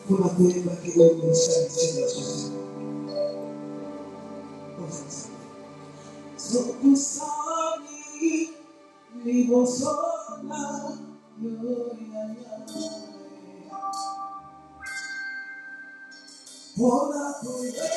Kuna kuimba kidogo sana sana. So kusali libosona yo ya ya. Bona kuimba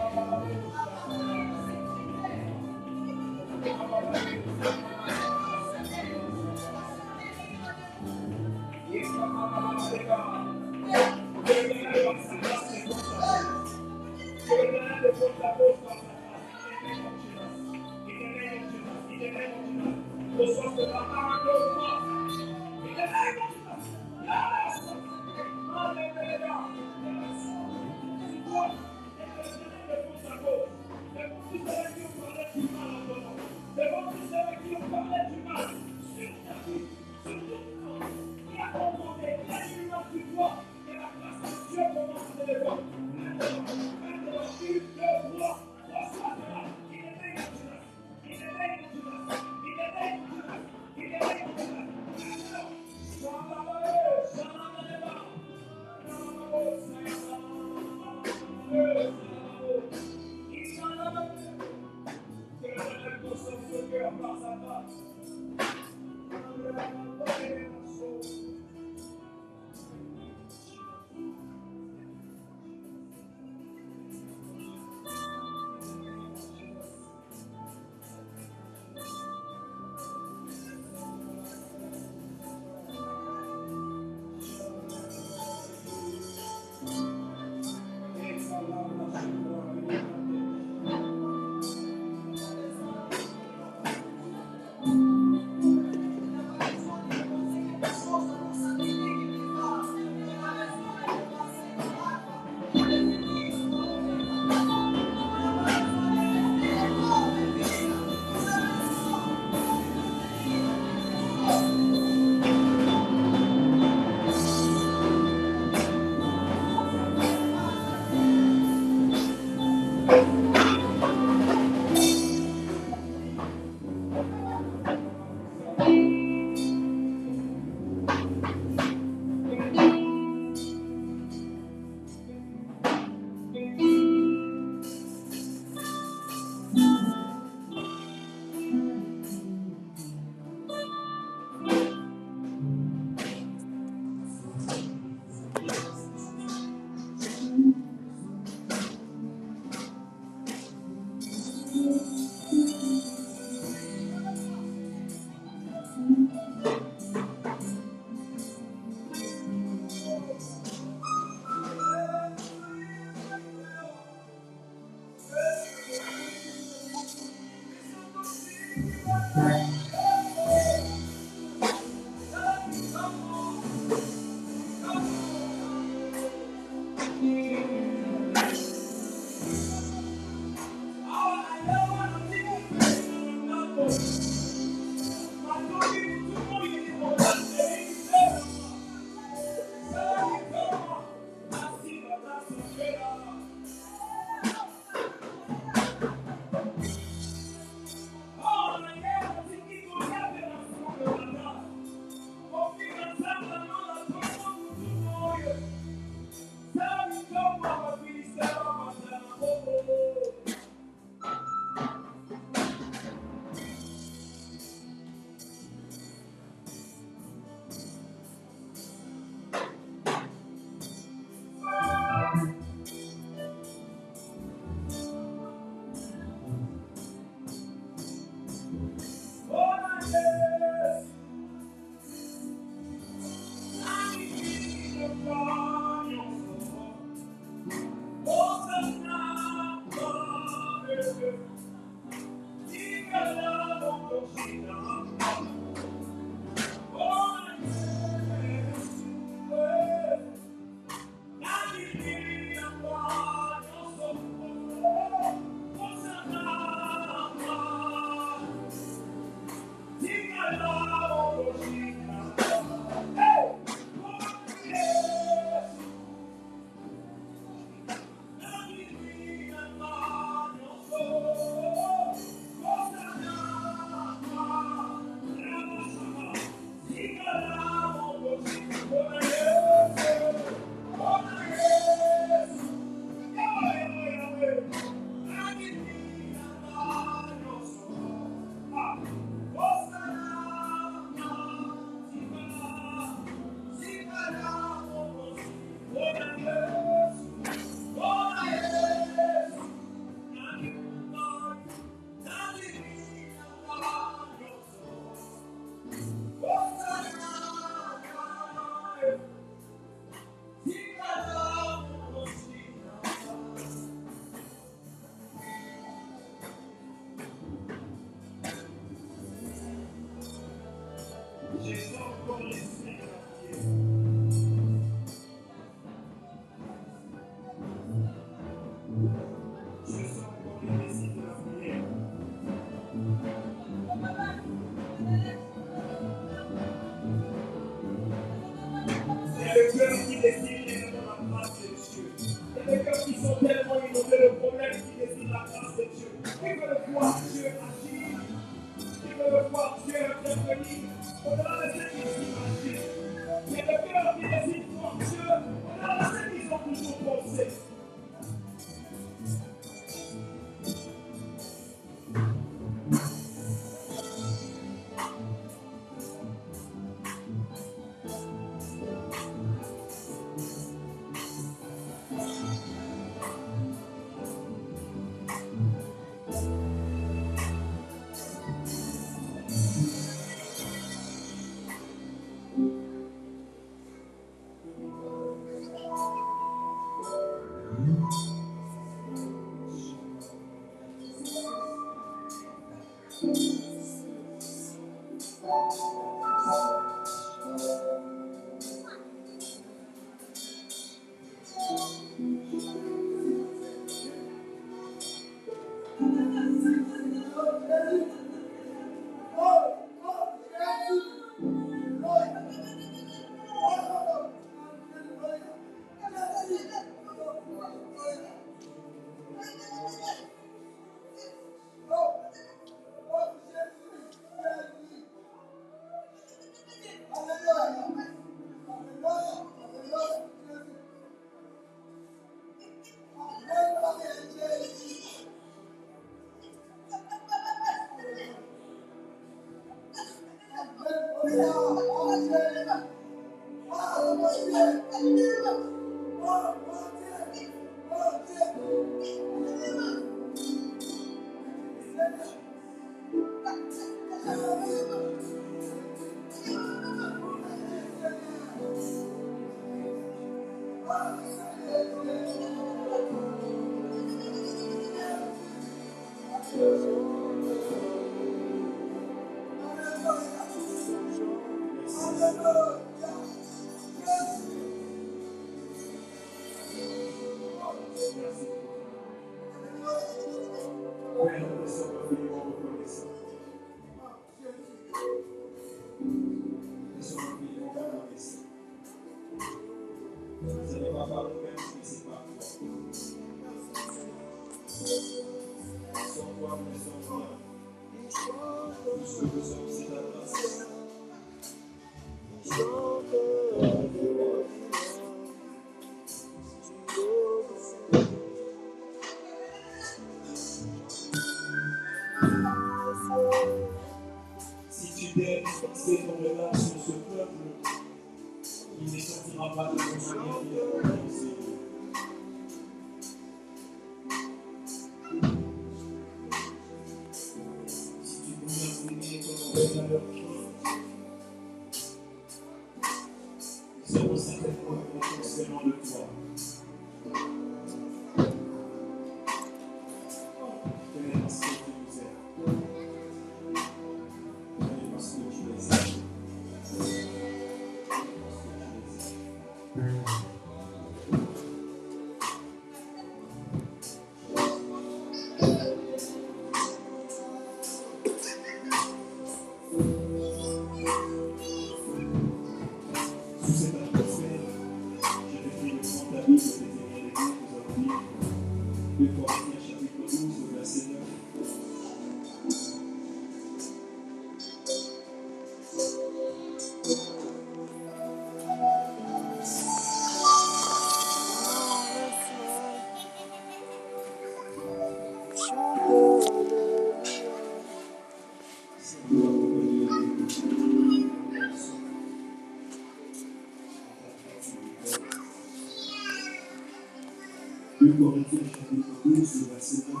2 Corinthiens chapitre 12, le verset 9.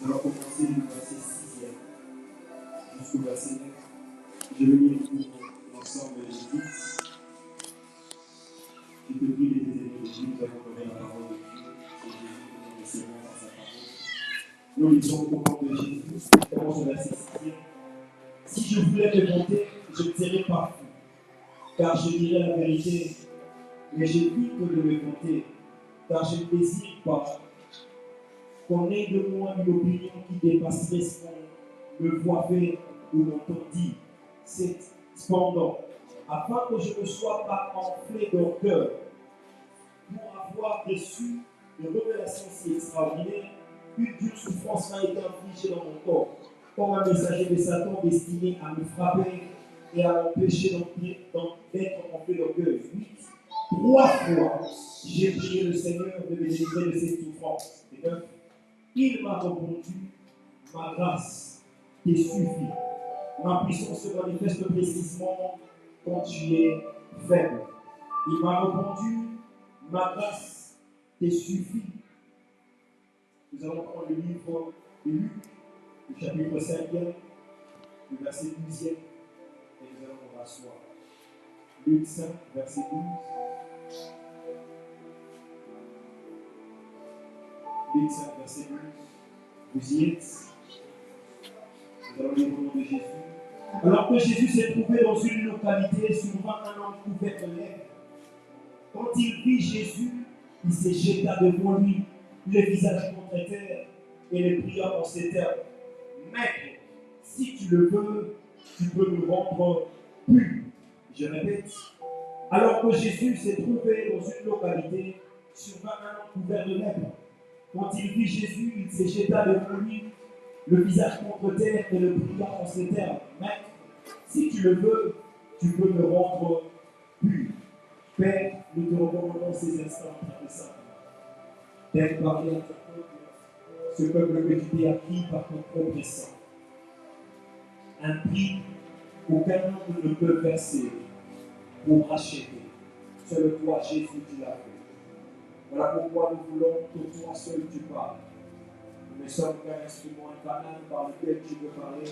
Nous allons commencer du verset 6e jusqu'au verset 9. Je vais lire pour l'ensemble des livres. Je te prie de t'aider de Dieu, nous allons donner la parole de Dieu. C'est Jésus qui nous recevons dans sa parole. Nous lisons au nom de Jésus. Commence au verset 6e. Si je voulais te monter, je ne serai pas fou, car je dirai la vérité, mais j'évite de me vanter, car je ne désire pas qu'on ait de moi une opinion qui dépasserait ce qu'on me voit faire ou m'entend dire. C'est cependant, afin que je ne sois pas enflé d'orgueil, pour avoir reçu de révélations si extraordinaires, une dure souffrance m'a été infligée dans mon corps, comme un messager de Satan destiné à me frapper et à m'empêcher d'être enflé d'orgueil. 8. 3 fois, j'ai prié le Seigneur de me délivrer de cette souffrance. Et 9. Il m'a répondu, ma grâce te suffit. Ma puissance se manifeste précisément quand tu es faible. Il m'a répondu, ma grâce te suffit. Nous allons prendre le livre de Luc, le chapitre 5, le verset 12, et nous allons nous rasseoir. Luc 5, verset 12. Luc 5, verset 12. Vous y êtes. Nous allons lire au nom de Jésus. Alors que Jésus s'est trouvé dans une localité, survint un homme couvert de lèvres. Quand il vit Jésus, il se jeta devant lui, le visage contre terre, et le pria en ces termes. Maître, si tu le veux, tu peux me rendre pur. Je répète. Alors que Jésus s'est trouvé dans une localité, survint un homme couvert de lèvres. Quand il vit Jésus, il se jeta devant lui, le visage contre terre, et le pria en ces termes. Maître, si tu le veux, tu peux me rendre pur. Père, nous te recommandons ces instants très simples. Thème, parler à ton peuple, ce peuple que tu t'es acquis par ton propre sang. Un prix qu'aucun homme ne peut verser pour racheter. Seul toi, Jésus, tu l'as fait. Voilà pourquoi nous voulons que toi seul tu parles. Nous ne sommes qu'un instrument, un canal par lequel tu veux parler.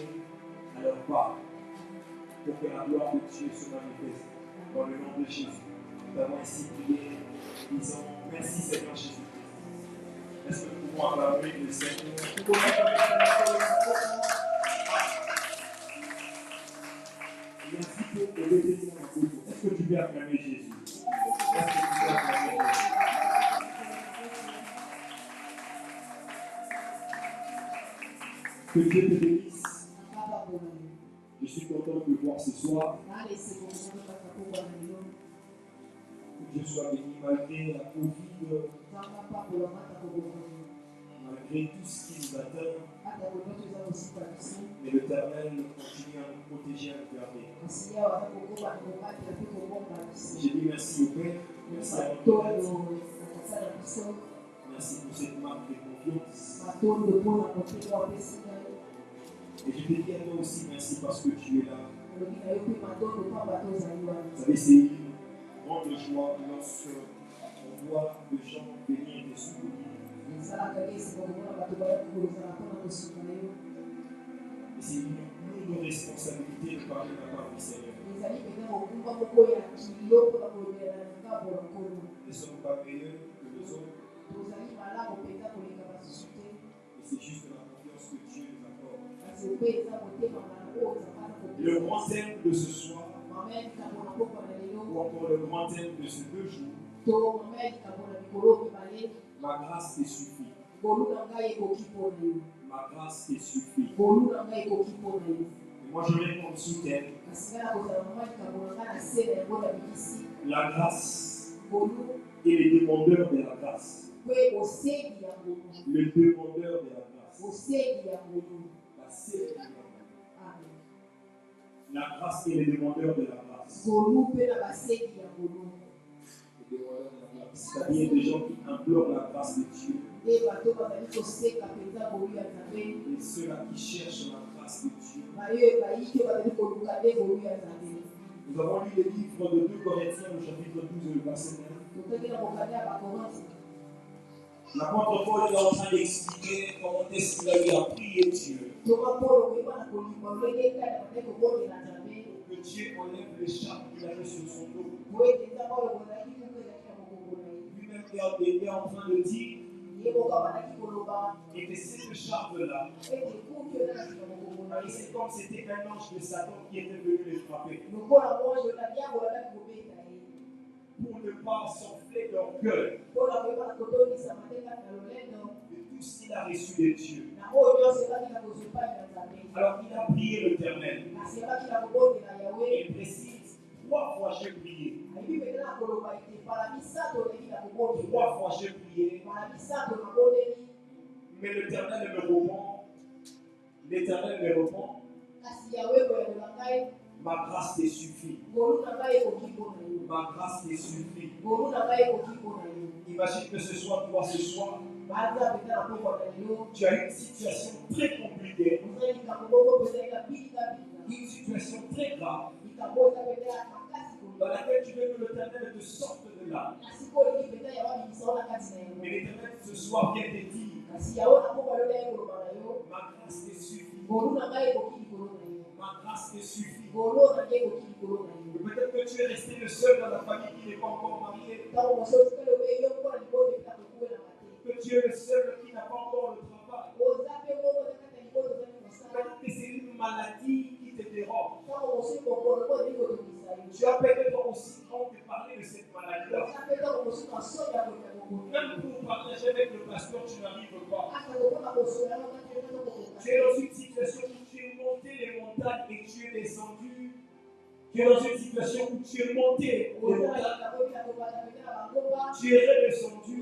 Alors parle, pour que la gloire de Dieu se manifeste. Dans le nom de Jésus, nous avons ainsi prié, disons merci Seigneur Jésus-Christ. Est-ce que nous pouvons acclamer le Seigneur? Merci pour le bénédiction en vous. Est-ce que tu peux acclamer Jésus? Est-ce que tu peux acclamer Jésus? Que Dieu te bénisse. Je suis content de te voir ce soir. Que Dieu soit béni malgré la Covid, malgré tout ce qui nous atteint. Mais l'Éternel continue à nous protéger et à nous garder. J'ai dit merci au Père, merci à notre Père. Merci pour cette marque de confiance. Et je te dis à toi aussi merci parce que tu es là. Vous savez, c'est une grande joie lorsque on voit des gens venir des soutenir. Et c'est une lourde responsabilité de parler de la part du Seigneur. Nous ne sommes pas meilleurs que les autres. Et c'est juste la confiance que Dieu nous accorde. Le grand thème de ce soir, ou encore le grand thème de ces 2 jours, ma grâce te suffit. Ma grâce te suffit. Et moi je réponds sous thème. La grâce et les demandeurs de la grâce. Le demandeur de la grâce. La grâce et les demandeurs de la grâce. C'est-à-dire des gens qui implorent la grâce de Dieu. Et ceux-là qui cherchent la grâce de Dieu. Nous avons lu le livre de 2 Corinthiens, au chapitre 12, verset 9. L'apôtre Paul est en train d'expliquer comment est-ce qu'il a eu à prier Dieu. Que Dieu enlève les charmes qu'il avait sur son dos. Lui-même était en train de dire Et que cette charge-là, c'est comme c'était un ange de Satan qui était venu les frapper. Pour ne pas s'enfler leur cœur de tout ce qu'il a reçu de Dieu. Alors il a prié l'Éternel. Il précise 3 fois j'ai prié. 3 fois j'ai prié. Mais l'Éternel me répond. L'Éternel me répond. Ma grâce te suffit. Ma grâce te suffit. Imagine que ce soit toi ce soir. Tu as une situation très compliquée. Une situation très grave. Dans laquelle tu veux que l'Éternel te sorte de là. Mais l'Éternel ce soir vient te dire. Ma grâce te suffit. Ma grâce te suffit. Peut-être que tu es resté le seul dans la famille qui n'est pas encore marié. Que tu es le seul qui n'a pas encore le travail. Peut-être que c'est une maladie qui te dérange. Tu as peut-être aussi honte de parler de cette maladie-là. Même pour partager avec le pasteur, tu n'arrives pas. Tu es dans une situation où tu es monté les montagnes et tu es descendu. Tu es dans une situation où tu es monté les montagnes. Tu es redescendu,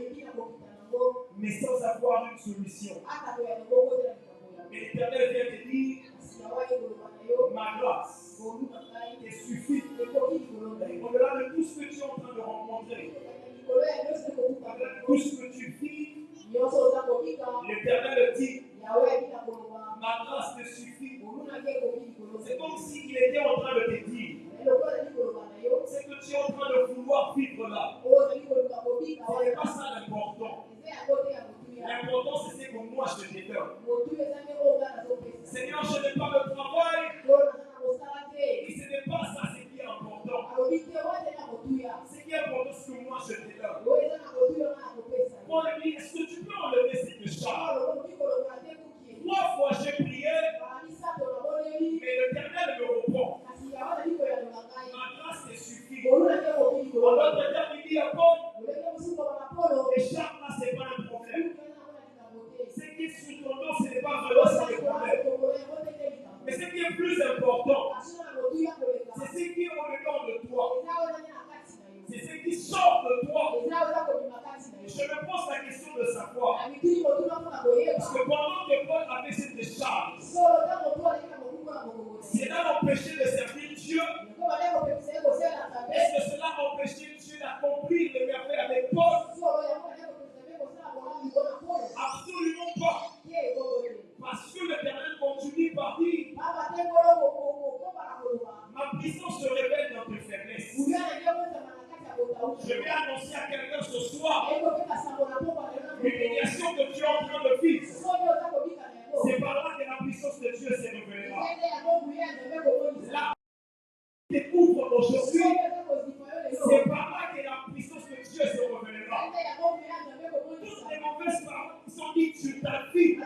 mais sans avoir une solution. Et l'Éternel vient te dire, ma grâce te suffit. Au-delà de tout ce que tu es en train de rencontrer, au-delà de tout ce que tu vis, l'Éternel dit, ma grâce te suffit. C'est comme s'il était en train de te dire, c'est que tu es en train de vouloir vivre là. Ce n'est pas ça l'important. L'important, c'est ce que moi je te donne. Seigneur, je n'ai pas le travail. Et ce n'est pas ça ce qui est important. Ce qui est important, c'est que moi je te donne. Paul dit, est-ce que tu peux enlever cette charge? 3 fois j'ai prié, mais l'Éternel me répond. Ma grâce te suffit. En d'autres termes, il dit à Paul, les charges là, ce n'est pas un problème. Ce qui est sur ton dos, ce n'est pas vraiment ça le problème. Mais ce qui est plus important, c'est ce qui est au-dedans de toi. C'est ce qui sort de toi. Je me pose la question de savoir. Parce que pendant que Paul avait cette charge, cela l'empêchait de servir Dieu. Est-ce que cela empêchait Dieu d'accomplir les merveilles avec Paul? Absolument pas. Parce que l'Éternel continue par dire, ma puissance se révèle dans tes faiblesses. Je vais annoncer à quelqu'un ce soir l'humiliation que tu es en train de vivre. C'est par là que la puissance de Dieu se révélera. Là, tu découvres aujourd'hui, c'est par là que la puissance de Dieu se révélera. Toutes les mauvaises paroles qui sont dites sur ta vie,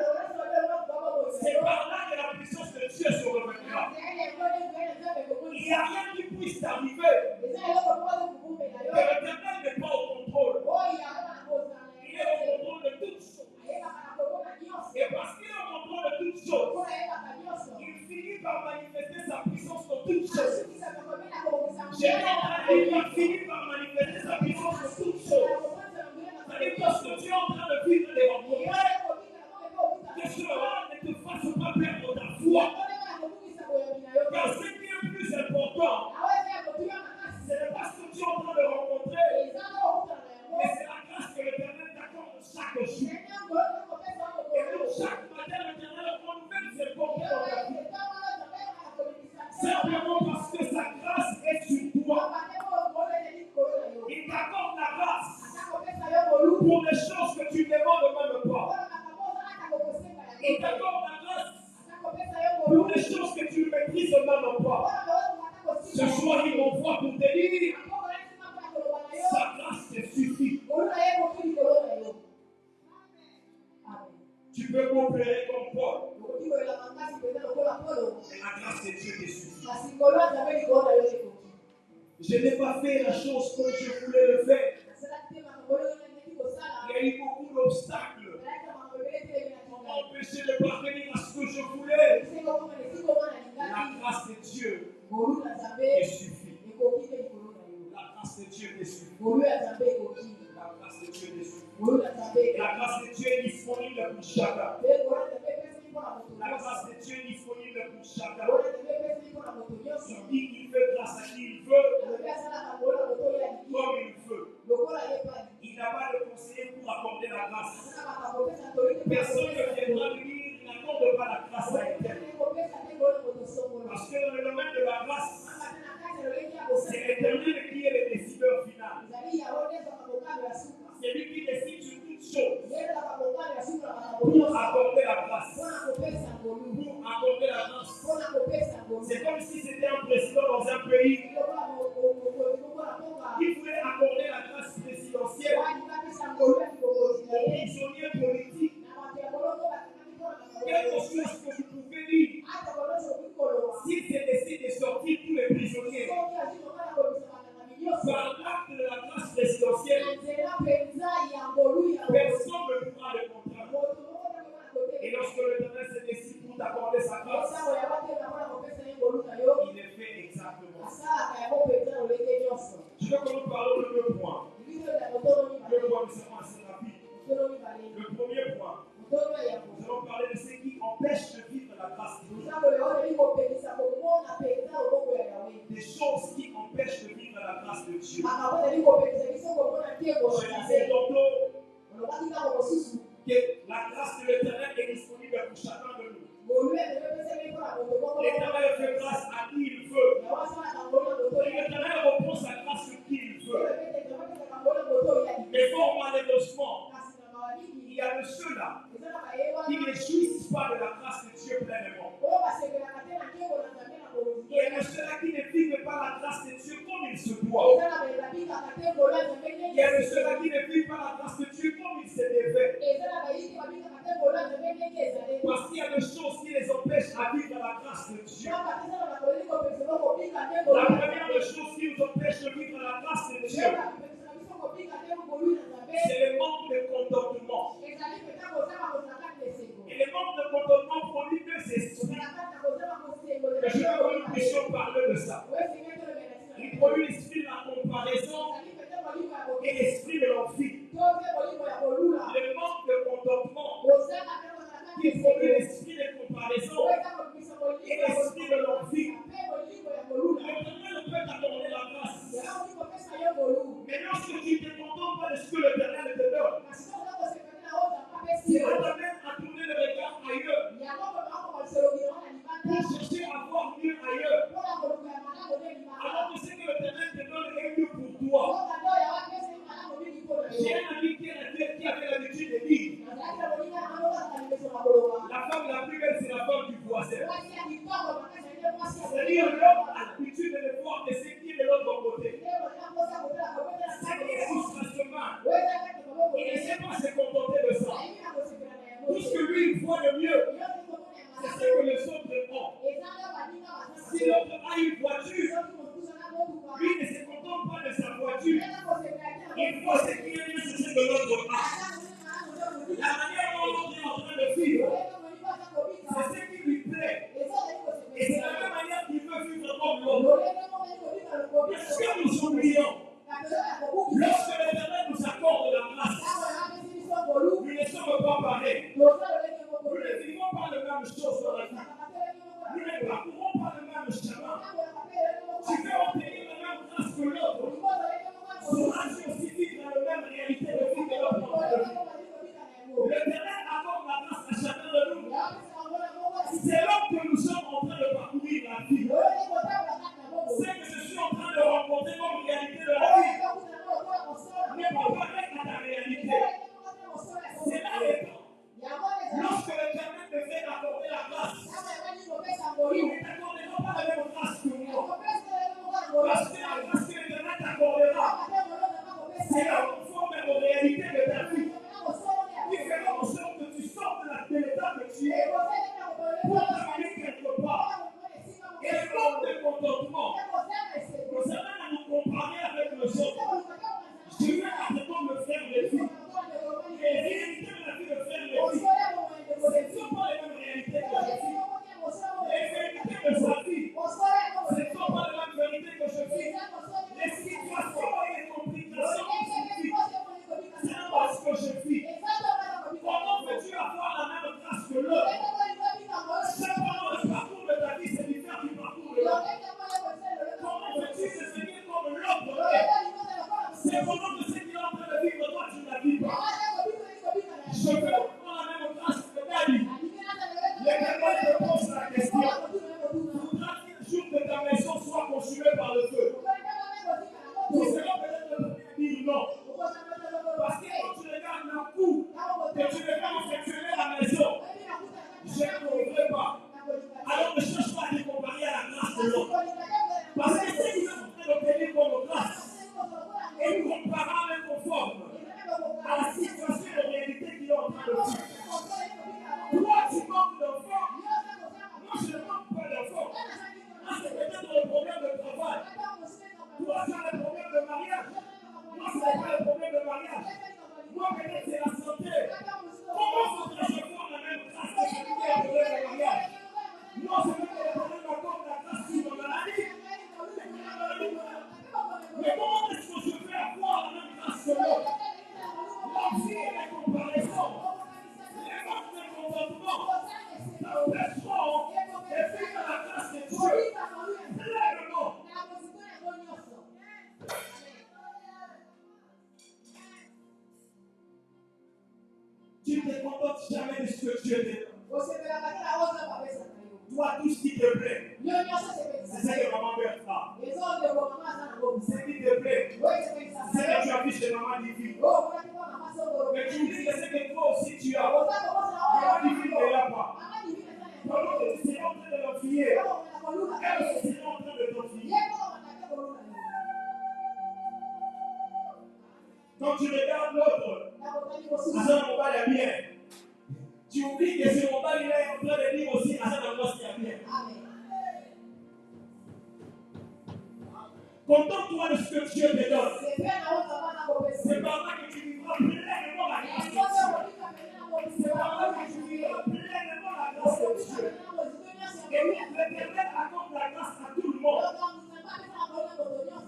c'est par là que la puissance de Dieu se révélera. Il n'y a rien qui puisse t'arriver. Que l'Éternel n'est pas au contrôle. Il est au contrôle de toutes choses. Et parce qu'il est au contrôle de toutes choses, il finit par manifester sa puissance dans toutes choses. J'ai dit, il finit par manifester sa puissance dans toutes choses. C'est-à-dire que lorsque tu es en train de vivre des rencontres, que cela ne te fasse pas perdre ta foi. Car ce qui est plus important, ce n'est pas ce que tu es en train de rencontrer, mais c'est la grâce que l'Éternel t'accorde chaque jour. Et donc chaque matin, l'Éternel renouvelle ses bontés dans ta vie. Simplement parce que sa grâce est sur toi. Il t'accorde la grâce pour les choses que tu ne demandes même pas. Il t'accorde la grâce pour les choses que tu ne maîtrises même pas. Ce soir, il m'envoie pour te dire, sa grâce te suffit. Tu peux coopérer comme Paul. Mais la grâce de Dieu te suffit. Je n'ai pas fait la chose comme je voulais le faire. Il y a eu beaucoup d'obstacles pour m'empêcher de parvenir à ce que je voulais. La grâce de Dieu te suffit. La grâce de Dieu te suffit. La grâce de Dieu te suffit. La grâce de Dieu est disponible pour chacun. La grâce de Dieu est disponible pour chacun. Il dit qu'il fait grâce à qui il veut, comme il veut. Il n'a pas de conseiller pour accorder la grâce. Personne ne viendra lui dire qu'il n'accorde pas la grâce à Éternel. Parce que dans le domaine de la grâce, c'est l'Éternel qui est le décideur final. C'est lui qui décide sur toutes choses pour accorder la grâce. Pour accorder la grâce. C'est comme si c'était un président dans un pays qui voulait accorder la grâce présidentielle aux prisonniers politiques. Quelque chose que vous pouvez dire, s'il se décide de sortir tous les prisonniers par l'acte de la grâce présidentielle, personne ne pourra le contraindre. Et lorsque l'Éternel se décide pour t'accorder sa grâce, il le fait exactement. Je veux que nous parlons de deux points. Deux points, nous serons assez rapides. Le premier point, nous allons parler de ce qui empêche de vivre la grâce de Dieu. Des choses qui empêchent de vivre la grâce de Dieu. Je disais tantôt que la grâce de l'Éternel est disponible pour chacun de nous. L'Éternel fait grâce à qui il veut. L'Éternel reprend sa grâce sur qui il veut. Mais fort malheureusement, il y a de ceux-là qui ne jouissent pas de la grâce de Dieu pleinement. Il y a de ceux-là qui ne vivent pas la grâce de Dieu comme il se doit. Il y a de ceux-là qui ne vivent pas la grâce de Dieu comme il se devait. Parce qu'il y a des choses qui les empêchent à vivre la grâce de Dieu. La première des choses qui nous empêche de vivre la grâce de Dieu, c'est le manque de contentement. Et le manque de contentement produit deux esprits. Mais je veux que nous puissions parler de ça. Il produit l'esprit de la comparaison et l'esprit de l'envie. Le manque de contentement qui produit l'esprit de comparaison et l'esprit de l'envie. L'Éternel peut t'accorder la grâce. Mais lorsque tu ne te contentes pas de ce que l'Éternel te donne, cela t'amène à tourner le regard ailleurs pour chercher à voir mieux ailleurs. Alors que ce que l'Éternel te donne est mieux pour toi. J'ai un ami qui avait l'habitude de dire la femme la plus belle, c'est la femme du voisin. C'est-à-dire l'homme a l'habitude de voir de ce qui est de l'autre côté. Ce qui est frustrement, il ne sait pas se contenter de ça. Tout ce que lui il voit de mieux, c'est ce que les autres ont. Si l'autre a une voiture, lui ne se contente pas de sa voiture. Il voit ce qui est mieux, c'est ce que l'autre a. La manière dont l'autre est en train de vivre, c'est ce qui lui plaît. Et c'est la même manière qu'il veut vivre comme l'autre. Est-ce que nous oublions, lorsque l'Éternel nous accorde la grâce, nous ne sommes pas pareils. Nous ne vivons pas les mêmes choses dans la vie. Nous ne parcourons pas le même chemin. Tu veux obtenir la même grâce que l'autre. Sauras-tu aussi vivre dans la même réalité de vie que l'autre? L'Éternel accorde la grâce à chacun de nous. C'est là que nous sommes en train de parcourir la vie. C'est que je suis en train de rencontrer comme réalité de la vie n'est pas pareil à ta réalité. C'est là le temps. Lorsque l'Éternel devait accorder la grâce, il ne t'accordera pas la même grâce que moi. Parce que la grâce que l'Éternel t'accordera, c'est la conforme aux réalités de ta vie. Qui fera en sorte que tu sortes de la Tu ne te contentes jamais de ce que Dieu te donne. Toi, tout ce qui te plaît, c'est ce que maman Berthe a. Ce qui te plaît, c'est ce que tu as vu chez maman Divine. Mais tu dis que c'est que toi aussi tu as. Maman Divine ne l'a pas. Pendant que tu serais en train de l'enfier, elle aussi serait en train de t'enfier. Quand tu regardes l'autre, Hassan Mobal est bien. Tu oublies que ce Mobal il est en train de dire aussi Hassan Mobal est bien. Contente-toi de ce que Dieu te donne. C'est par là que tu vivras pleinement la grâce de Dieu. C'est par là que tu vivras pleinement la grâce de Dieu. Et oui, l'Éternel accorde la grâce à tout le monde.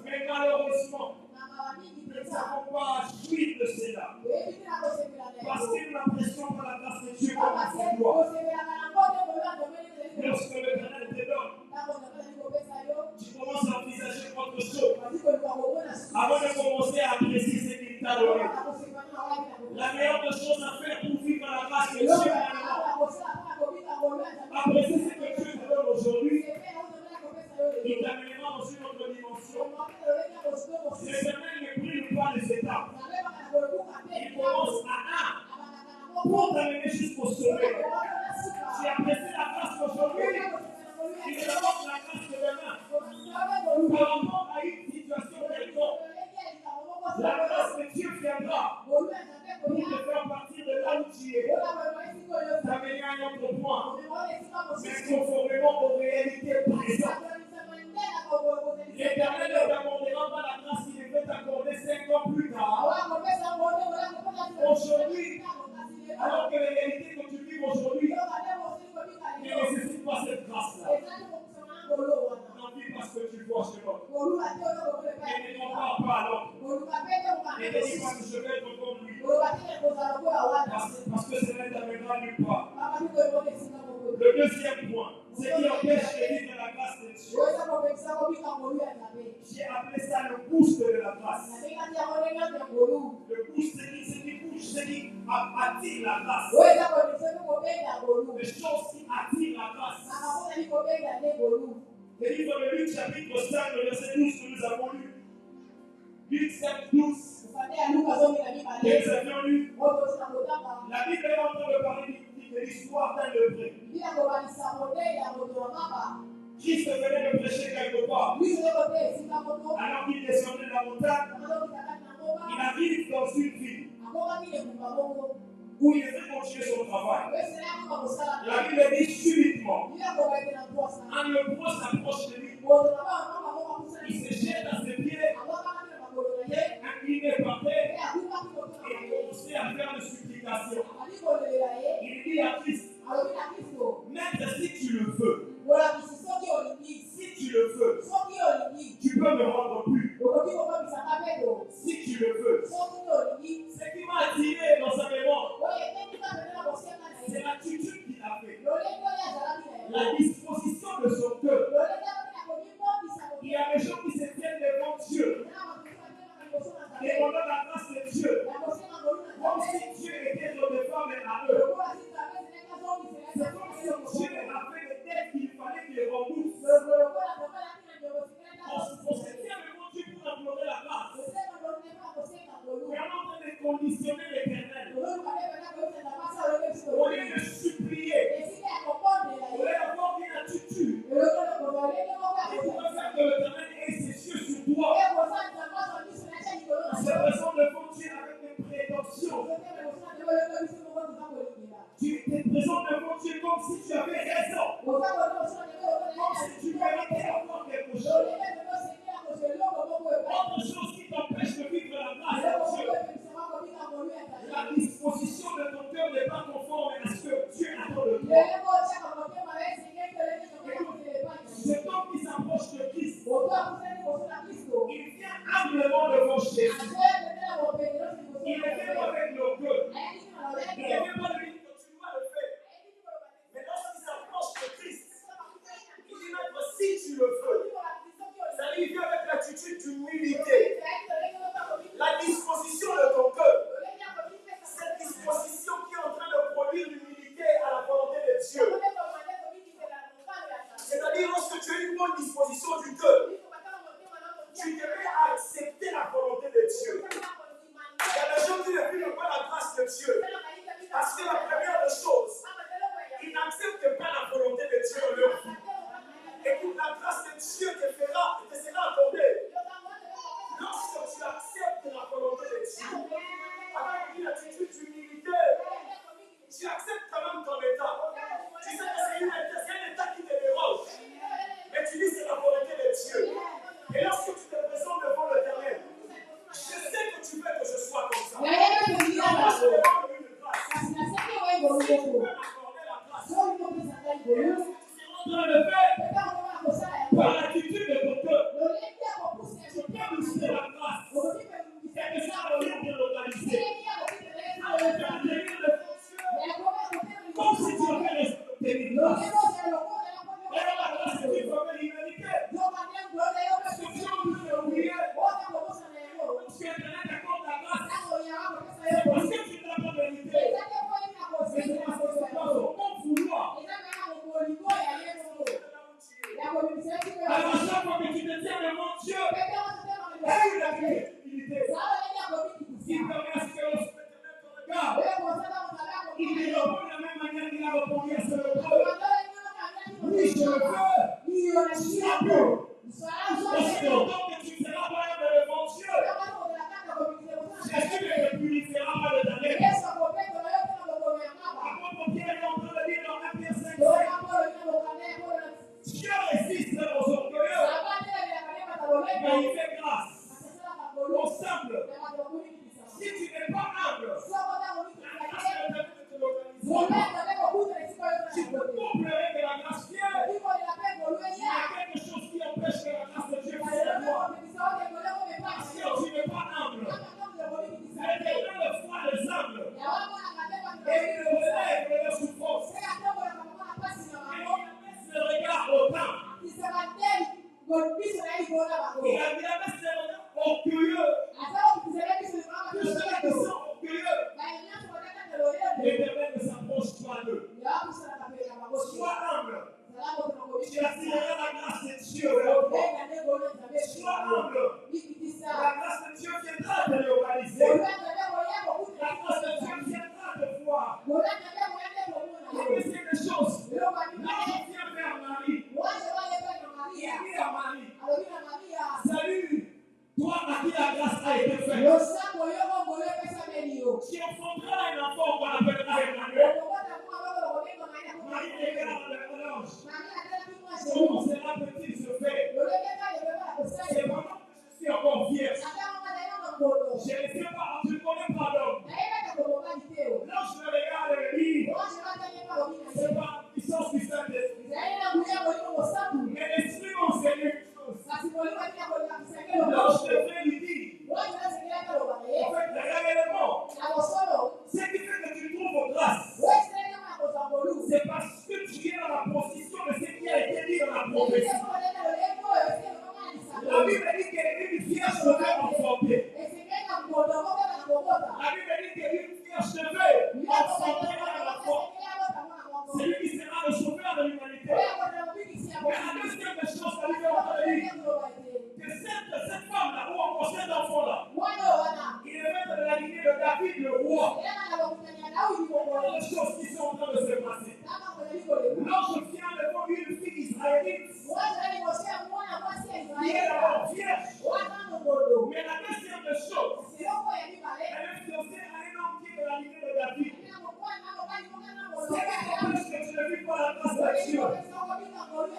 Mais malheureusement, nous ne savons pas jouir de cela. Parce que nous n'apprécions pas la grâce de Dieu comme il se doit. Lorsque l'Éternel te donne, tu commences à envisager autre chose. Avant de commencer à apprécier ce qu'il t'a donné. La meilleure des choses à faire pour vivre la grâce de Dieu, apprécier ce que Dieu te donne aujourd'hui, il t'amènera dans une autre dimension. L'Éternel ne brille pas les étapes. Il commence à 1 pour t'amener jusqu'au sommet. Tu apprécies la grâce d'aujourd'hui, il te demande la grâce de demain. Par rapport à une situation quelconque, la grâce de Dieu viendra pour te faire partir de là où tu es, t'amener à un autre point, mais conformément aux réalités présentes. L'Éternel ne t'accordera pas la grâce qu'il devait t'accorder 5 ans plus tard. Aujourd'hui, alors que les réalités que tu vis aujourd'hui ne nécessitent pas cette grâce-là. N'en vis pas ce que tu vois chez l'autre. Et ne compare pas à l'autre. Et ne dis pas que je vais être comme lui. Parce que cela ne t'amènera nulle part. Le deuxième point, ce qui empêche de vivre la grâce de Dieu. J'ai appelé ça le boost de la grâce. Le boost, c'est ce qui bouge, ce qui attire la grâce. Les choses qui attirent la grâce. Le livre de Luc, chapitre 5, le verset 12 que nous avons lu. Luc 5, 12. Que nous avions lu. La Bible est en train de parler de l'histoire d'un lepreux. Christ venait de prêcher quelque part. Alors qu'il descendait de la montagne, il arrive dans une ville où il devait continuer son travail. La Bible dit subitement, un lepreux s'approche de lui. Il se jette à ses pieds, incliné par terre, et il commençait à faire des supplications. Il dit à Christ, Maître, si tu le veux, si tu le veux, tu peux me rendre plus. Si tu le veux, ce qui m'a attiré dans sa mémoire, c'est l'attitude qu'il a fait, la disposition de son cœur. Il y a des gens qui se tiennent devant Dieu, demandant la grâce de Dieu, comme si Dieu était redevable à eux. C'est comme si Dieu avait des dettes qu'il fallait qu'il rembourse. On se tient devant Dieu pour implorer la grâce. Mais on est en train de conditionner l'Éternel. Au lieu de supplier, au lieu d'avoir une attitude, il faut faire que l'Éternel ait ses yeux sur toi. On se présente devant Dieu avec des prétentions. Tu te présentes devant Dieu comme si tu avais raison. Comme si tu méritais avoir quelque chose. Autre chose qui t'empêche de vivre la grâce de Dieu. La disposition de ton cœur n'est pas conforme à ce que Dieu attend de toi. Cet homme qui s'approche de Christ, il vient humblement devant Jésus. Il ne vient pas avec l'orgueil. Il ne vient pas de lui que tu dois le faire. Mais lorsqu'il s'approche Parce que la première des choses, ils n'acceptent pas la volonté de Dieu dans leur vie. Écoute, la grâce de Dieu te sera accordée. Lorsque tu acceptes la volonté de Dieu, avec une attitude d'humilité, tu acceptes quand même ton état. Tu sais que c'est un état qui te dérange. Mais tu dis c'est la volonté de Dieu. Et lorsque tu te présentes devant l'Éternel, je sais que tu veux que je sois comme ça. Moi, je demande une grâce. Si tu peux m'accorder la grâce, et tu seras dans le fait, par l'attitude de ton cœur, tu peux booster la grâce. Et que ça va bien localiser. Ça va faire venir le foncier. Comme si tu avais obtenu grâce. Et la grâce est une formule humanité. Parce que si on peut oublier, parce que Internet accorde la grâce, c'est parce que tu ne l'as pas mérité. Mais c'est parce que c'est pas son bon vouloir. Alors à chaque fois que tu te tiens devant Dieu, aie une humilité. Il permet à ce que lorsque l'Éternel te regarde, il ne répond de la même manière qu'il a répondu à ce reproche. Oui, je le veux. Sois pur. Parce que tant que tu ne seras pas humble devant Dieu, Jésus ne te purifiera pas de ta lettre. Apôtre Pierre est en train de dire dans 1 Pierre 5, Dieu résiste aux orgueilleux, mais il fait grâce aux simples. Si tu n'es pas humble, la grâce ne te localisera pas. Tu peux pleurer que la grâce vienne. Il y a quelque chose qui empêche que la grâce de Dieu vienne à toi. Parce que tu n'es pas humble. L'Éternel le voit les humbles. Et il le relève de leur souffrance. Et il abaisse le regard au temps. Il abaisse le regard orgueilleux. Tous ceux qui sont orgueilleux. L'Éternel ne s'approche pas d'eux. Sois humble. Tu attireras la grâce de Dieu vers toi. Sois humble. La grâce de Dieu viendra te localiser. La grâce de Dieu viendra te voir. La deuxième des choses, l'ange vient vers Marie. Il dit à Marie, salut, toi à qui la grâce a été faite. Tu enfanteras un enfant qu'on appellera Emmanuel. Marie regarde l'ange. Comment cela peut-il se faire? C'est vraiment que je suis encore vierge. Je ne sais pas, je ne connais pas l'homme. L'ange me regarde et me dit, c'est pas la puissance du Saint-Esprit. Mais l'Esprit m'a enseigné une chose. L'ange devrait lui dire, en fait, réellement, ce qui fait que tu trouves grâce, c'est parce que tu es dans la position de ce qui a été dit dans la prophétie. La Bible dit qu'une vierge devait enfanter. La Bible dit qu'une vierge devait enfanter un enfant. C'est lui qui sera le sauveur de l'humanité. Mais la deuxième des choses, la Bible dit que cette femme-là, ou encore cet enfant-là, il est même de la lignée de David, le roi. Voilà les choses qui sont en train de se passer. L'ange vient devant une fille israélite qui est d'abord vierge. Mais la deuxième des choses, elle est fiancée à un homme qui est de la lignée de David. C'est qu'empêche que tu ne vis pas la grâce de Dieu.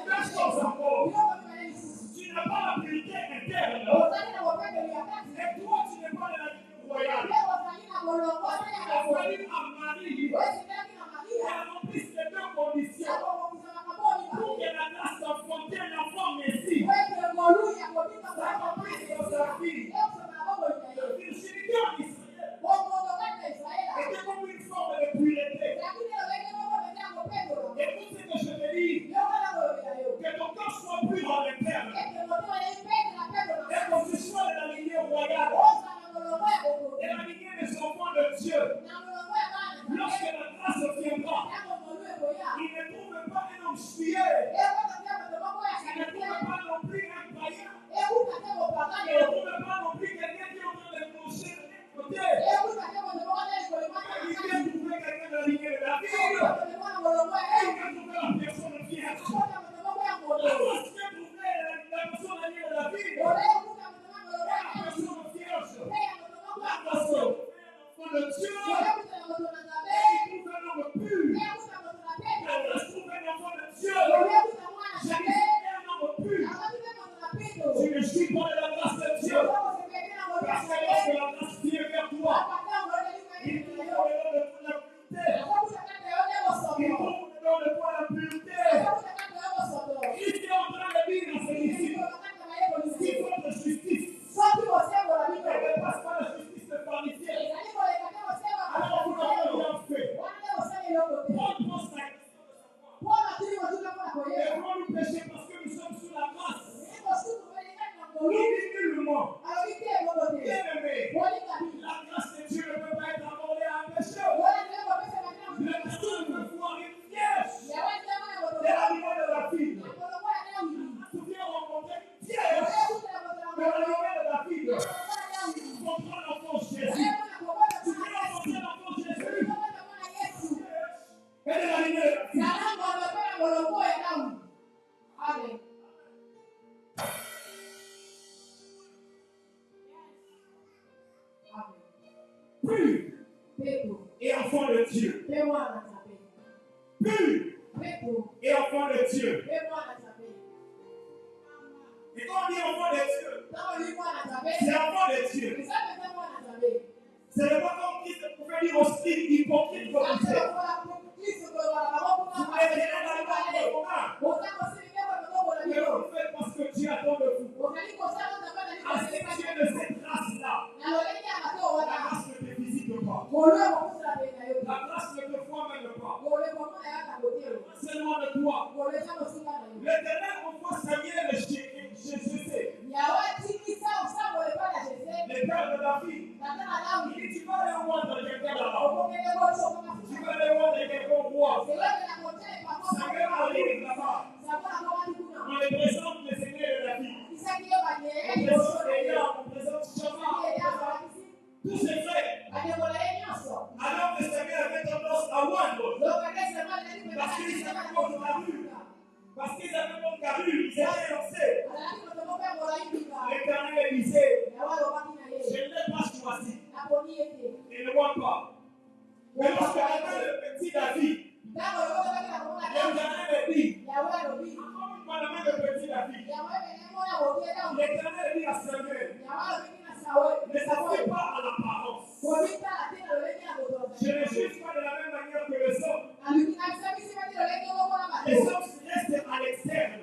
Deux choses encore. Tu n'as pas la pureté interne. Et toi, tu n'es pas de la lignée royale. Il a fallu à Marie qu'elle remplisse les deux conditions pour que la grâce d'enfanter un enfant Messie s'accomplisse dans sa vie. La virginité en Israël était comme une forme de pureté. Écoute ce que je te dis, que ton cœur soit pur en interne et que tu sois de la lignée royale, de la lignée des enfants de Dieu. Lorsque la grâce viendra, il ne trouve pas un homme souillé, il ne trouve pas non plus un païen, il ne trouve pas non plus quelqu'un qui est en train de clocher de l'autre côté. Il vient trouver quelqu'un Pur et enfant de Dieu. Et quand on dit enfant de Dieu, c'est enfant de Dieu. Ce n'est pas comme Christ pouvait dire aussi hypocrite comme il fait. Vous pouvez aller dans le monde. Mais vous le faites parce que Dieu attend de vous. Parce que Dieu de cette grâce-là, la grâce ne te visite pas. La grâce ne te voit même pas. Seulement de toi. L'Éternel envoie Samuel chez Jessé, le père de David. Il dit, tu vas aller voir quelqu'un là-bas. Tu vas aller voir quelqu'un roi. Samuel arrive là-bas. On les présente les seigneurs de David. On présente Elia, on présente Shama. Tout c'est fait. Alors que Samuel avait tendance à vendre. Parce qu'ils avaient mon carrure. Parce qu'ils avaient mon carrure, ils étaient lancés. L'Éternel disait, je ne l'ai pas choisi. Il ne voit pas. Mais lorsque avait le petit David, l'Éternel dit, encore une fois le petit David, l'Éternel dit à Samuel, ne s'attendez pas à l'apparence. Je ne juge pas de la même manière que les hommes. Les hommes restent à l'externe.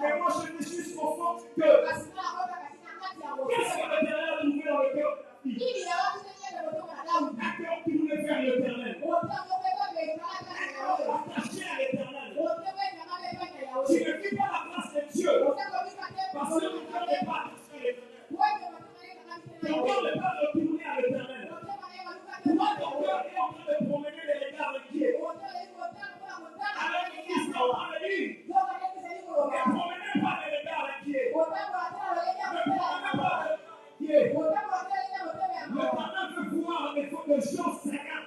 Mais moi je me juge au fond que qu'est-ce que l'Éternel a trouvé dans le cœur de David? Un cœur qui voulait faire l'Éternel. Attaché à l'Éternel. Tu ne vis pas la grâce de Dieu parce que ton cœur n'est pas attaché à l'Éternel. Ton cœur n'est pas retourné à l'Éternel. Pourquoi ton cœur est en train de promener les regards inquiets? Alors que Christ est en train de dire, ne promenez pas les regards inquiets. Ne promenez pas les regards inquiets. L'Éternel veut voir des gens sereins,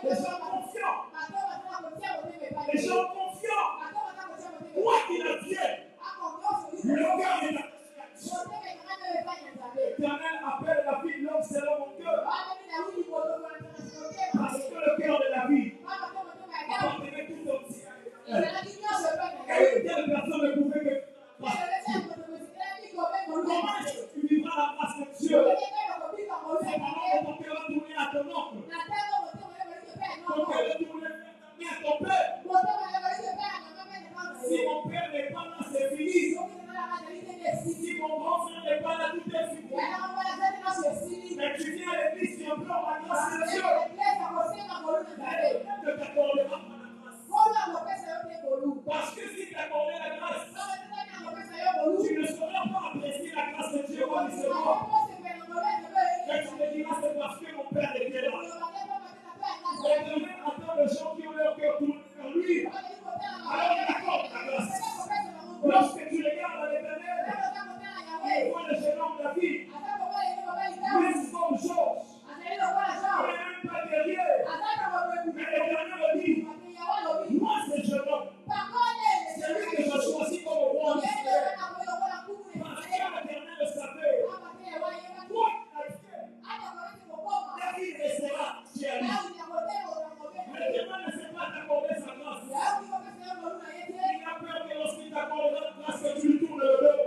des gens confiants, des gens confiants. Quoi qu'il advienne, le cœur est attaché à Dieu. L'Éternel appelle la vie de l'homme selon mon cœur. Parce que le cœur de la vie appartenait tout entier à l'Éternel. Et une telle personne ne pouvait que comment est-ce que tu vivras la grâce de Dieu? C'est pendant que ton cœur va tourner à ton oncle. Ton cœur va tourner à ton père. Si mon père n'est pas là, c'est fini. Si mon grand frère n'est pas là, tout est fini. Mais tu viens à l'église, tu implores la grâce de Dieu. Ne t'accordera pas la grâce. Parce que si tu accordais la grâce, tu ne sauras pas apprécier la grâce de Dieu comme il se doit. Mais tu te diras, c'est parce que mon père était là. L'Éternel attend les gens qui ont leur cœur tourné vers lui. Alors il accorde la grâce. Lorsque tu regardes à l'Éternel, il voit le jeune homme David. Mais comme Georges, il n'est même pas guerrier. Mais l'Éternel dit, moi c'est jeune homme. C'est lui que je choisis comme roi d'Israël. Parce que l'Éternel savait. Quoi qu'il a fait, David restera chez lui. Mais l'Éternel ne sait pas t'accorder sa grâce. Il a peur que lorsqu'il t'accorde la grâce, que tu lui tournes le dos.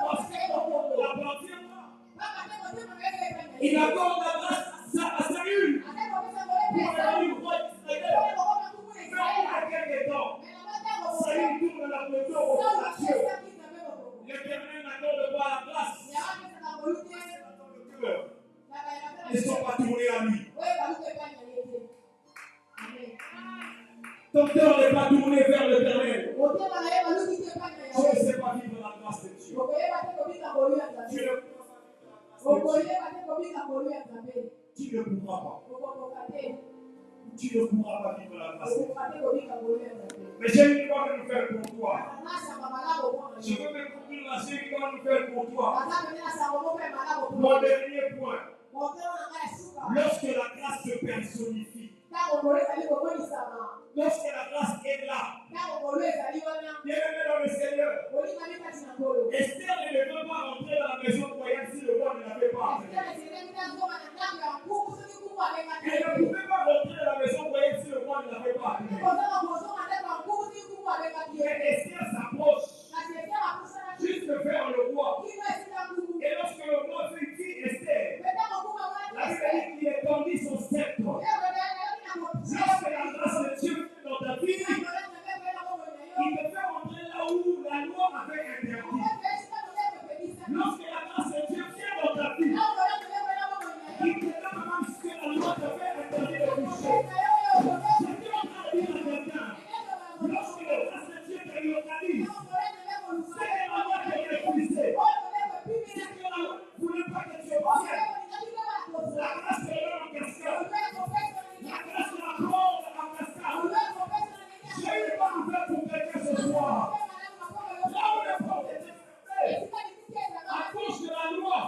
Parce qu'il n'appartient pas. Il accorde la grâce à Saül. Pour devenir roi d'Israël. Mais à quelque temps, Saül tourne le dos à Dieu. L'Éternel n'accorde pas la grâce. Ils ne sont pas tournés à lui. Ton cœur n'est pas tourné vers l'Éternel. Tu ne sais pas vivre la grâce de Dieu. Tu ne pourras pas. Tu ne pourras pas vivre la grâce de Dieu. Mais j'ai une loi à nous faire pour toi. Je veux me conclure là, j'ai une loi à nous faire pour toi. Mon dernier point. Lorsque la grâce se personnifie, lorsque la grâce est là, bien-aimé dans le Seigneur, Esther ne devait pas rentrer dans la maison royale si le roi ne l'avait pas appelé. Elle ne pouvait pas rentrer à la maison pour si le roi ne l'avait pas appelé. Mais Esther s'approche juste vers le roi. Et lorsque le roi fait qui Esther, la Bible dit qu'il étendit son sceptre. Lorsque la grâce de Dieu est dans ta vie, il te fait rentrer là où la loi avait interdit. Lorsque la grâce de Dieu vient dans ta vie, il te donne même ce que la loi t'avait interdit de toucher. Je suis en train de dire à quelqu'un, lorsque la grâce de Dieu te localise, c'est la loi qui est refusée. C'est que la loi ne voulait pas que tu obtiennes. La grâce te donne en cascade. La grâce te l'apporte en cascade. J'ai eu une bonne nouvelle pour quelqu'un ce soir. Là où les portes étaient fermées, à cause de la loi,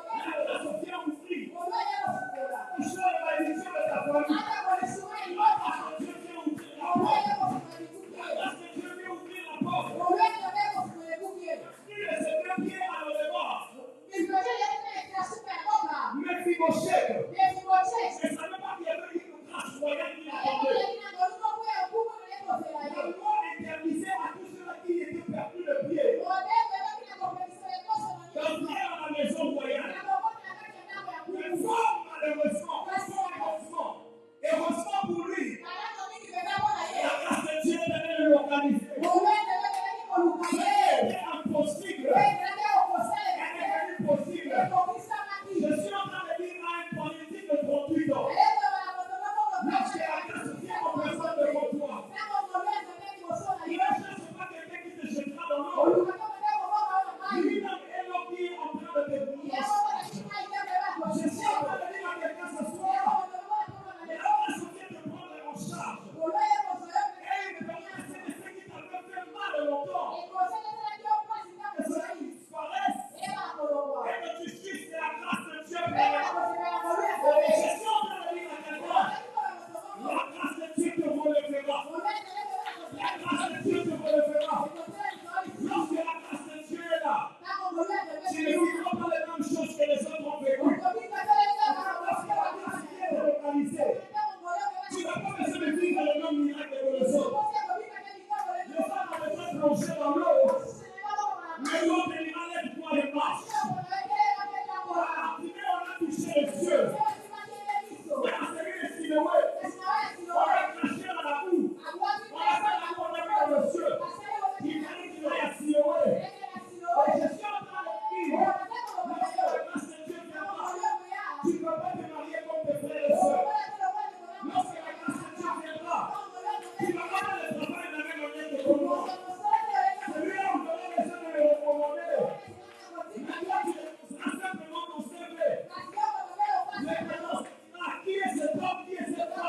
la grâce vient ouvrir. Toucher la malédiction de ta famille. La grâce de Dieu vient ouvrir la porte. La grâce de Dieu vient ouvrir la porte. Il est ses deux pieds à l'enlèvement. Mais Fibochette, elle ne savait pas qu'il y avait une grâce royale qui l'attendait. La loi interdisait à tous ceux qui étaient perdus le pied d'entrer à la maison royale. Mais fort malheureusement, heureusement pour lui, la grâce de Dieu devait le localiser. C'était impossible. Elle est devenue possible. Je suis en train de dire à une politique de 38 ans. Lorsque la grâce vient en personne devant toi, il ne cherche pas quelqu'un qui te jettera dans l'eau. Lui-même est l'homme qui est en train de te bouger. Je suis en train de dire à quelqu'un ce soir, la grâce vient te prendre en charge. Et il te permet de ce qui t'a fait mal longtemps. Que cela disparaisse. Et que tu suives la grâce de Dieu. Je suis en train de dire à quelqu'un, la grâce de Dieu te relèvera. La grâce de Dieu te relèvera. Lorsque la grâce de Dieu est là, tu ne vivras pas les mêmes choses que les autres ont vécues. Lorsque la grâce vient te localiser, tu n'as pas besoin de vivre le même miracle que les autres. Les autres ont besoin de plonger dans l'eau, mais l'autre ira lève-toi et marche. Après, on a touché les cieux. Mais à celui de Siloé, on l'a craché dans la boue. On l'a fait la condamner dans le cieux. Il fallait qu'il aille à Siloé. Et je suis en train de dire, lorsque la grâce de Dieu viendra, tu ne peux pas te marier comme tes frères et sœurs. Lorsque la grâce de Dieu viendra, tu ne vas pas le travail de la même manière que ton nom. Celui-là, on donnait les gens de le recommander. Mais toi, tu démontreras simplement ton CV. Les présents, qui est cet homme, qui est cette femme?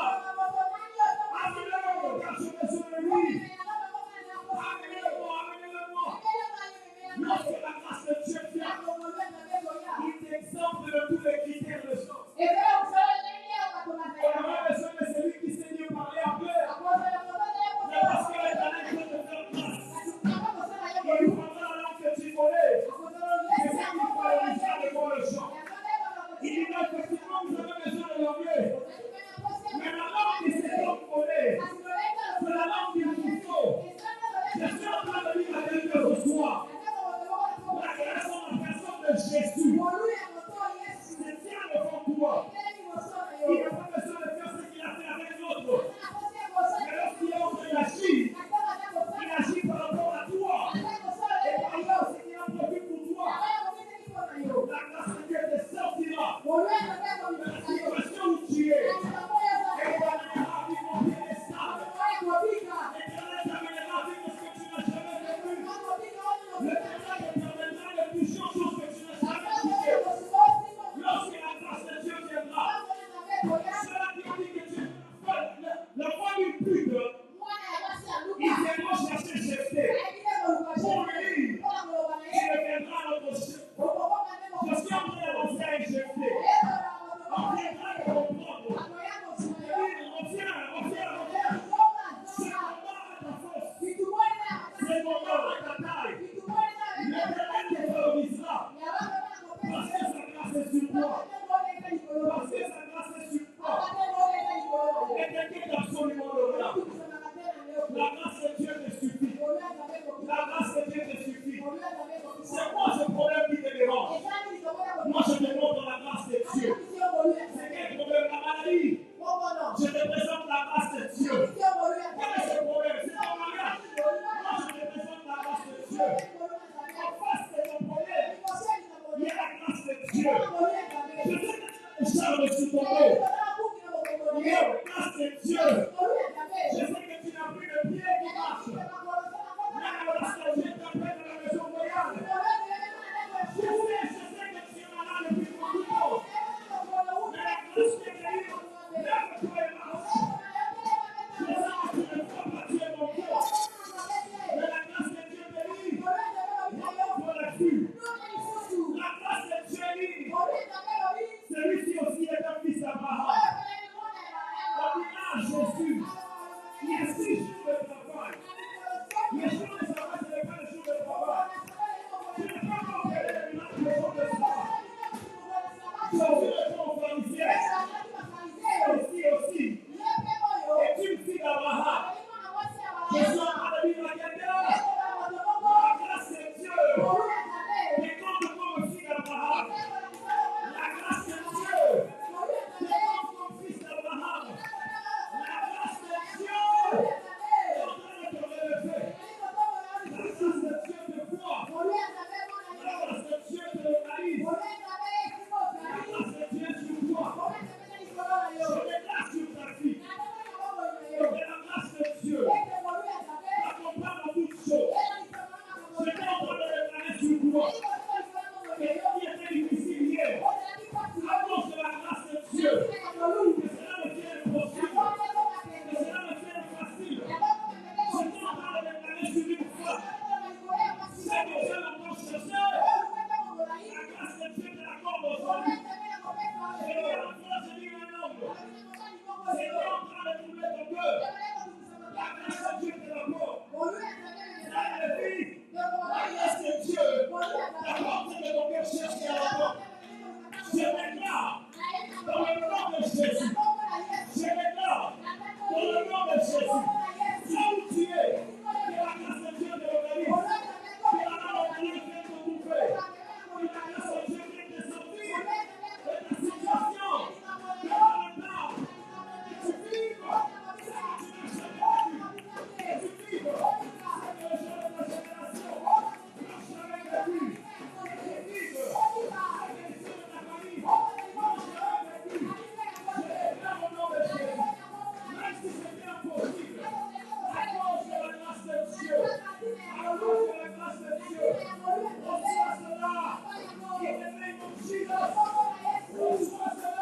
quelqu'un qui est absolument loyal. La grâce de Dieu te suffit. La grâce de Dieu te suffit. C'est quoi ce problème qui te dérange? Moi, je te montre la grâce de Dieu. C'est quel problème? La maladie. Je te présente la grâce de Dieu. Quel est ce problème? C'est ton mariage. Moi, je te présente la grâce de Dieu. En face de ton problème, il y a la grâce de Dieu. Je sais que tu as des charmes sur ton dos. Il y a la grâce de Dieu. Je sais que tu n'as plus de pied qui marche. Mais la grâce de Dieu t'appelle dans la maison royale. Je sais que tu es malade depuis beaucoup de temps. Mais la grâce de Dieu, lève-toi et marche. Je sais que tu ne crois pas, tu es mon corps. Mais la grâce de Dieu te dit, pour la fuite. La grâce de Dieu dit, celui-ci aussi est un fils d'Abraham. On dit, ah, Jésus, il y a 6 jours de travail. Les jours de travail, ce n'est pas les jours de travail. Tu n'es pas encore fait les miracles les jours de travail. Tu as vu le temps pharisien. Aussi. Et tu me fille d'Abraham. Je suis en train de dire à quelqu'un, la grâce de Dieu décompte comme fille d'Abraham. La grâce de Dieu décompte comme fils d'Abraham. La grâce de Dieu est en train de te relever. La grâce de Dieu te voit. La grâce de Dieu te localise. La grâce de Dieu sur toi. Je déclare sur ta vie. Que la grâce de Dieu t'accompagne dans toutes choses. Je t'ai en train de déclarer sur toi. Que ce qui était difficile hier, à cause de la grâce de Dieu, que cela devienne possible. Que cela devienne facile. Je t'ai en train de déclarer sur une fois. C'est que Dieu l'entend chercher. La grâce de Dieu te l'accorde aujourd'hui. Je dis à la fois, je dis à un homme. C'est Dieu en train de trouver ton cœur. La grâce de Dieu te l'accorde. Ça le dit. La grâce de Dieu. La porte de ton cœur cherche à la porte. Je déclare dans le nom de Jésus. Je déclare dans le nom de Jésus. Là où tu es, que la grâce de Dieu te localise. Que la main de Dieu vienne te bouffer. Que la grâce de Dieu vienne te sortir de ta situation. Que maintenant, tu vives ce que tu n'as jamais vécu. Que tu vives ce que les gens de ta génération n'ont jamais vécu. Que tu vives ce que les gens de ta famille n'ont jamais vécu. Je déclare au nom de Jésus. Même si c'était impossible, à cause de la grâce de Dieu, à cause de la grâce de Dieu, reçois cela. In the name of Jesus. Reçois cela.